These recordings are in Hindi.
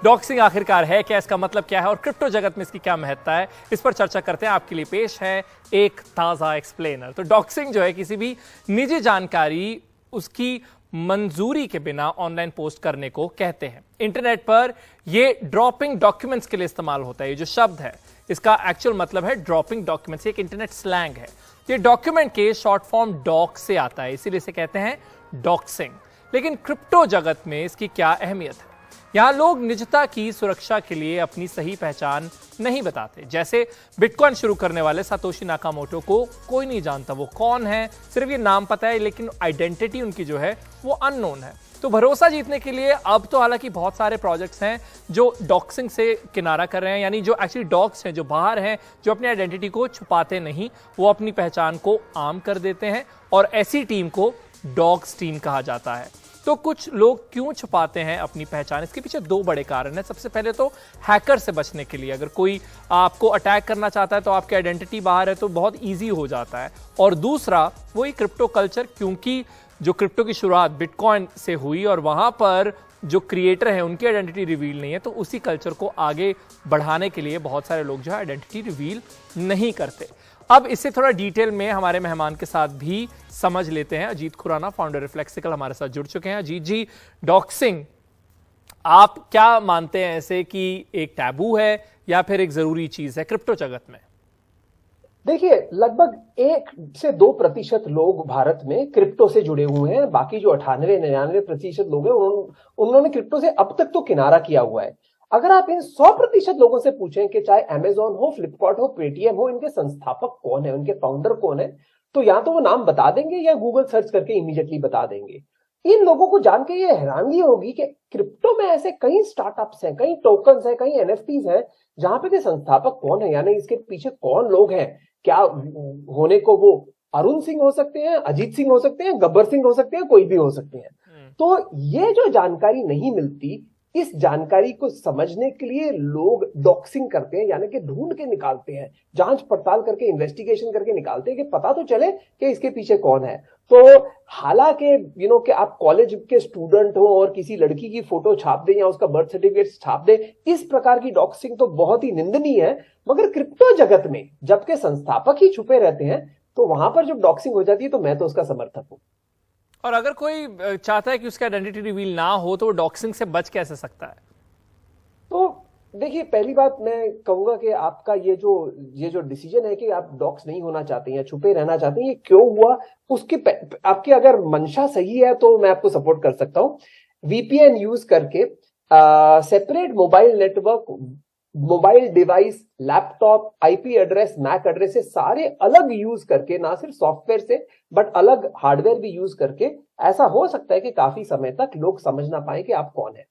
डॉक्सिंग आखिरकार है क्या, इसका मतलब क्या है और क्रिप्टो जगत में इसकी क्या महत्ता है, इस पर चर्चा करते हैं। आपके लिए पेश है एक ताजा एक्सप्लेनर। तो डॉक्सिंग जो है किसी भी निजी जानकारी उसकी मंजूरी के बिना ऑनलाइन पोस्ट करने को कहते हैं। इंटरनेट पर यह ड्रॉपिंग डॉक्यूमेंट्स के लिए इस्तेमाल होता है। ये जो शब्द है इसका एक्चुअल मतलब है ड्रॉपिंग डॉक्यूमेंट्स, एक इंटरनेट स्लैंग है। ये डॉक्यूमेंट के शॉर्ट फॉर्म डॉक से आता है, इसीलिए इसे कहते हैं डॉक्सिंग। लेकिन क्रिप्टो जगत में इसकी क्या अहमियत है? यहां लोग निजता की सुरक्षा के लिए अपनी सही पहचान नहीं बताते। जैसे बिटकॉइन शुरू करने वाले सातोशी नाकामोटो को कोई नहीं जानता वो कौन है, सिर्फ ये नाम पता है, लेकिन आइडेंटिटी उनकी जो है वो अननोन है। तो भरोसा जीतने के लिए अब तो हालांकि बहुत सारे प्रोजेक्ट्स हैं जो डॉक्सिंग से किनारा कर रहे हैं, यानी जो एक्चुअली डॉग्स हैं, जो बाहर हैं, जो अपनी आइडेंटिटी को छुपाते नहीं, वो अपनी पहचान को आम कर देते हैं और ऐसी टीम को डॉग्स टीम कहा जाता है। तो कुछ लोग क्यों छुपाते हैं अपनी पहचान? इसके पीछे दो बड़े कारण हैं। सबसे पहले तो हैकर से बचने के लिए, अगर कोई आपको अटैक करना चाहता है तो आपकी आइडेंटिटी बाहर है तो बहुत इजी हो जाता है। और दूसरा वही क्रिप्टो कल्चर, क्योंकि जो क्रिप्टो की शुरुआत बिटकॉइन से हुई और वहां पर जो क्रिएटर हैं उनकी आइडेंटिटी रिवील नहीं है, तो उसी कल्चर को आगे बढ़ाने के लिए बहुत सारे लोग जो है आइडेंटिटी रिवील नहीं करते। अब इससे थोड़ा डिटेल में हमारे मेहमान के साथ भी समझ लेते हैं। अजीत खुराना, फाउंडर रिफ्लेक्सिकल, हमारे साथ जुड़ चुके हैं। अजीत जी, डॉक्सिंग आप क्या मानते हैं, ऐसे कि एक टैबू है या फिर एक जरूरी चीज है क्रिप्टो जगत में? देखिए, लगभग 1 से 2% लोग भारत में क्रिप्टो से जुड़े हुए हैं। बाकी जो 98-99% लोग हैं उन्होंने क्रिप्टो से अब तक तो किनारा किया हुआ है। अगर आप इन 100% लोगों से पूछें कि चाहे अमेजॉन हो, फ्लिपकार्ट हो, पेटीएम हो, इनके संस्थापक कौन है, उनके फाउंडर कौन है, तो या तो वो नाम बता देंगे या गूगल सर्च करके इमीडिएटली बता देंगे। इन लोगों को जान के ये हैरानगी होगी कि क्रिप्टो में ऐसे कई स्टार्टअप्स हैं, कई टोकन्स हैं, कई एनएफटीज हैं, जहां पे संस्थापक कौन है, यानी इसके पीछे कौन लोग हैं। क्या होने को वो अरुण सिंह हो सकते हैं, अजीत सिंह हो सकते हैं, गब्बर सिंह हो सकते हैं, कोई भी हो सकते हैं। तो ये जो जानकारी नहीं मिलती, इस जानकारी को समझने के लिए लोग डॉक्सिंग करते हैं, यानी कि ढूंढ के निकालते हैं, जांच पड़ताल करके, इन्वेस्टिगेशन करके निकालते हैं कि पता तो चले कि इसके पीछे कौन है। तो हालांकि कि आप कॉलेज के स्टूडेंट हो और किसी लड़की की फोटो छाप दें या उसका बर्थ सर्टिफिकेट छाप दें, इस प्रकार की डॉक्सिंग तो बहुत ही निंदनीय है। मगर क्रिप्टो जगत में जबकि संस्थापक ही छुपे रहते हैं, तो वहां पर जब डॉक्सिंग हो जाती है तो मैं तो उसका समर्थक हूं। और अगर कोई चाहता है कि उसका आइडेंटिटी रिवील ना हो तो वो डॉक्सिंग से बच कैसे सकता है? तो देखिए, पहली बात मैं कहूंगा कि आपका ये जो डिसीजन है कि आप डॉक्स नहीं होना चाहते हैं या छुपे रहना चाहते हैं, ये क्यों हुआ, उसकी आपकी अगर मंशा सही है तो मैं आपको सपोर्ट कर सकता हूं। वीपीएन यूज करके separate mobile network, mobile device, laptop, IP address, MAC address से सारे अलग यूज करके, ना सिर्फ सॉफ्टवेयर से बट अलग हार्डवेयर भी यूज करके, ऐसा हो सकता है कि काफी समय तक लोग समझ ना पाए कि आप कौन है।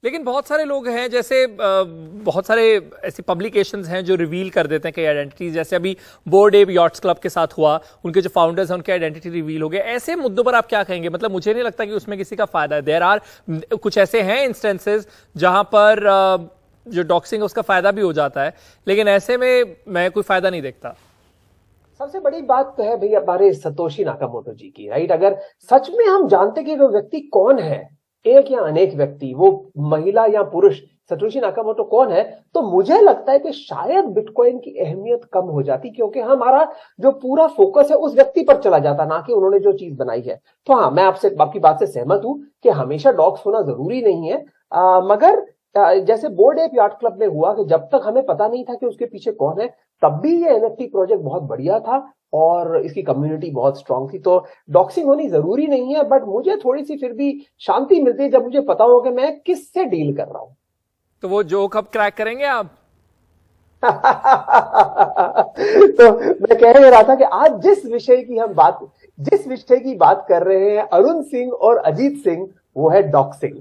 लेकिन बहुत सारे लोग हैं, जैसे बहुत सारे ऐसी पब्लिकेशंस हैं जो रिवील कर देते हैं कई आइडेंटिटीज, जैसे अभी बोर्ड एप यॉट्स क्लब के साथ हुआ, उनके जो फाउंडर्स हैं उनकी आइडेंटिटी रिवील हो गए। ऐसे मुद्दों पर आप क्या कहेंगे? मतलब मुझे नहीं लगता कि उसमें किसी का फायदा है। देयर आर कुछ ऐसे हैं इंस्टेंसेस जहां पर जो डॉक्सिंग है उसका फायदा भी हो जाता है, लेकिन ऐसे में मैं कोई फायदा नहीं देखता। सबसे बड़ी बात तो है भाई हमारे सतोशी नाकामोटो जी की, राइट। अगर सच में हम जानते कि वो व्यक्ति कौन है, एक या अनेक व्यक्ति, वो महिला या पुरुष, सतोशी नाकामोटो कौन है, तो मुझे लगता है कि शायद बिटकॉइन की अहमियत कम हो जाती, क्योंकि हमारा जो पूरा फोकस है उस व्यक्ति पर चला जाता, ना कि उन्होंने जो चीज बनाई है। तो हाँ, मैं आपकी बात से सहमत हूं कि हमेशा डॉक्स होना जरूरी नहीं है। मगर जैसे बोर्ड एप यार्ड क्लब में हुआ कि जब तक हमें पता नहीं था कि उसके पीछे कौन है, तब भी ये एनएफटी प्रोजेक्ट बहुत बढ़िया था और इसकी कम्युनिटी बहुत स्ट्रांग थी। तो डॉक्सिंग होनी जरूरी नहीं है, बट मुझे थोड़ी सी फिर भी शांति मिलती है जब मुझे पता हो कि मैं किससे डील कर रहा हूं। तो वो जोक अब क्रैक करेंगे आप? तो मैं कह रहा था कि आज जिस विषय की बात कर रहे हैं अरुण सिंह और अजीत सिंह, वो है डॉक्सिंग।